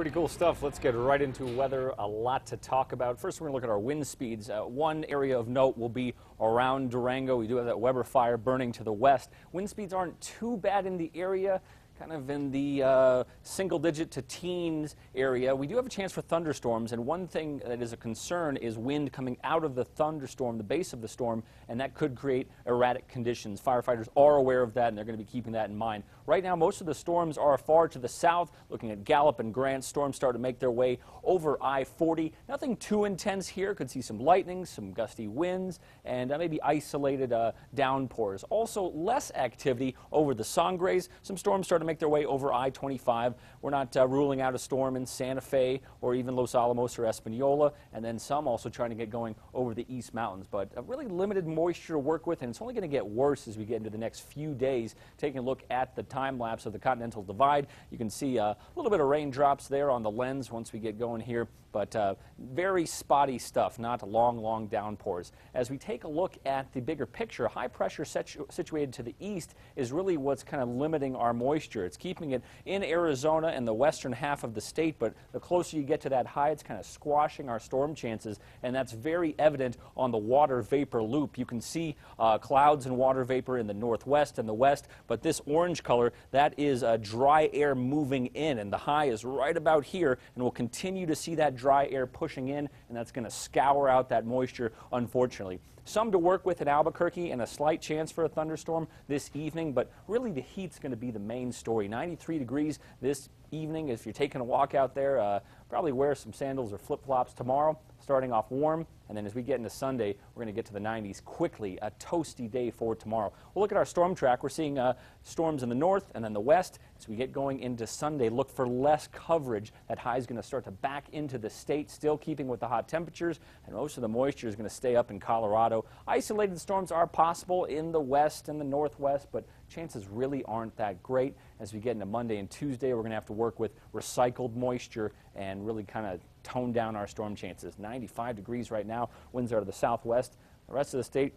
Pretty cool stuff. Let's get right into weather. A lot to talk about. First, we're going to look at our wind speeds. One area of note will be around Durango. We do have that Weber fire burning to the west. Wind speeds aren't too bad in the area, kind of in the single digit to teens area. We do have a chance for thunderstorms, and one thing that is a concern is wind coming out of the thunderstorm, the base of the storm, and that could create erratic conditions. Firefighters are aware of that, and they're going to be keeping that in mind. Right now, most of the storms are far to the south. Looking at Gallup and Grant, storms start to make their way over I-40. Nothing too intense here. Could see some lightning, some gusty winds, and maybe isolated downpours. Also, less activity over the Sangres. Some storms start to make their way over I-25. We're not ruling out a storm in Santa Fe or even Los Alamos or Espanola, and then some also trying to get going over the East Mountains. But really limited moisture to work with, and it's only going to get worse as we get into the next few days. Taking a look at the time lapse of the Continental Divide, you can see a little bit of raindrops there on the lens once we get going here, but very spotty stuff, not long downpours. As we take a look at the bigger picture, high pressure situated to the east is really what's kind of limiting our moisture. It's keeping it in Arizona and the western half of the state, but the closer you get to that high, it's kind of squashing our storm chances, and that's very evident on the water vapor loop. You can see clouds and water vapor in the northwest and the west, but this orange color, that is dry air moving in, and the high is right about here, and we'll continue to see that dry air pushing in, and that's going to scour out that moisture, unfortunately. Some to work with in Albuquerque and a slight chance for a thunderstorm this evening, but really the heat's going to be the main story. 93 degrees this evening. If you're taking a walk out there, probably wear some sandals or flip-flops tomorrow, starting off warm, and then as we get into Sunday, we're going to get to the 90s quickly. A toasty day for tomorrow. We'll look at our storm track. We're seeing storms in the north and then the west. As we get going into Sunday, look for less coverage. That high is going to start to back into the state, still keeping with the hot temperatures, and most of the moisture is going to stay up in Colorado. Isolated storms are possible in the west and the northwest, but chances really aren't that great. As we get into Monday and Tuesday, we're going to have to work with recycled moisture and really kind of tone down our storm chances. 95 degrees right now, winds out of the southwest. The rest of the state,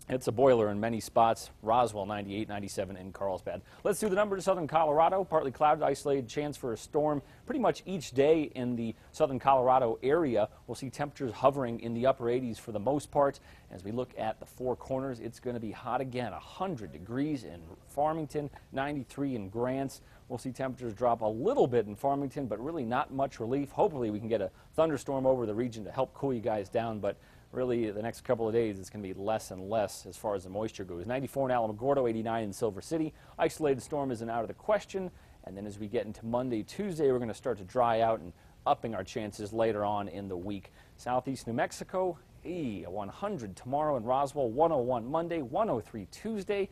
it's a boiler in many spots. Roswell 98, 97 in Carlsbad. Let's do the numbers. Southern Colorado, partly clouded, isolated chance for a storm pretty much each day in the southern Colorado area. We'll see temperatures hovering in the upper 80s for the most part. As we look at the Four Corners, it's going to be hot again. 100 degrees in Farmington, 93 in Grants. We'll see temperatures drop a little bit in Farmington, but really not much relief. Hopefully we can get a thunderstorm over the region to help cool you guys down, but really, the next couple of days, it's going to be less and less as far as the moisture goes. 94 in Alamogordo, 89 in Silver City. Isolated storm isn't out of the question. And then as we get into Monday, Tuesday, we're going to start to dry out and upping our chances later on in the week. Southeast New Mexico, 100 tomorrow in Roswell, 101 Monday, 103 Tuesday.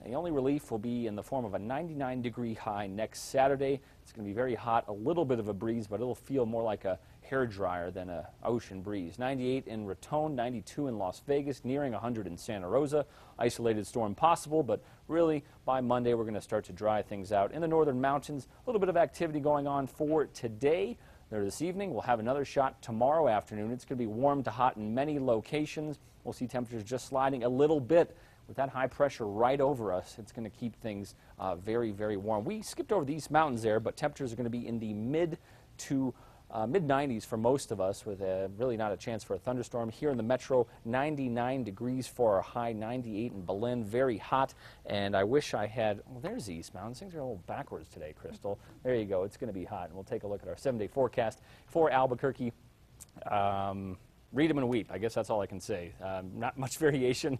The only relief will be in the form of a 99-degree high next Saturday. It's going to be very hot, a little bit of a breeze, but it'll feel more like a hairdryer than an ocean breeze. 98 in Raton, 92 in Las Vegas, nearing 100 in Santa Rosa. Isolated storm possible, but really by Monday we're going to start to dry things out. In the northern mountains, a little bit of activity going on for today. There this evening, we'll have another shot tomorrow afternoon. It's going to be warm to hot in many locations. We'll see temperatures just sliding a little bit. With that high pressure right over us, it's going to keep things very warm. We skipped over the East Mountains there, but temperatures are going to be in the mid 90s for most of us, with really not a chance for a thunderstorm. Here in the metro, 99 degrees for our high, 98 in Belen, very hot. And I wish I had, well, there's the East Mountains. Things are a little backwards today, Crystal. There you go. It's going to be hot. And we'll take a look at our 7-day forecast for Albuquerque. Read them and weep. I guess that's all I can say. Not much variation.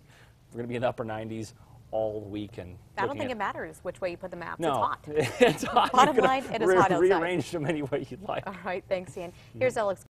We're going to be in the upper 90s all week. And I don't think it matters which way you put the maps. No, it's hot. it's hot. Bottom line, it is hot outside. Rearrange them any way you'd like. All right, thanks, Ian. Here's Alex.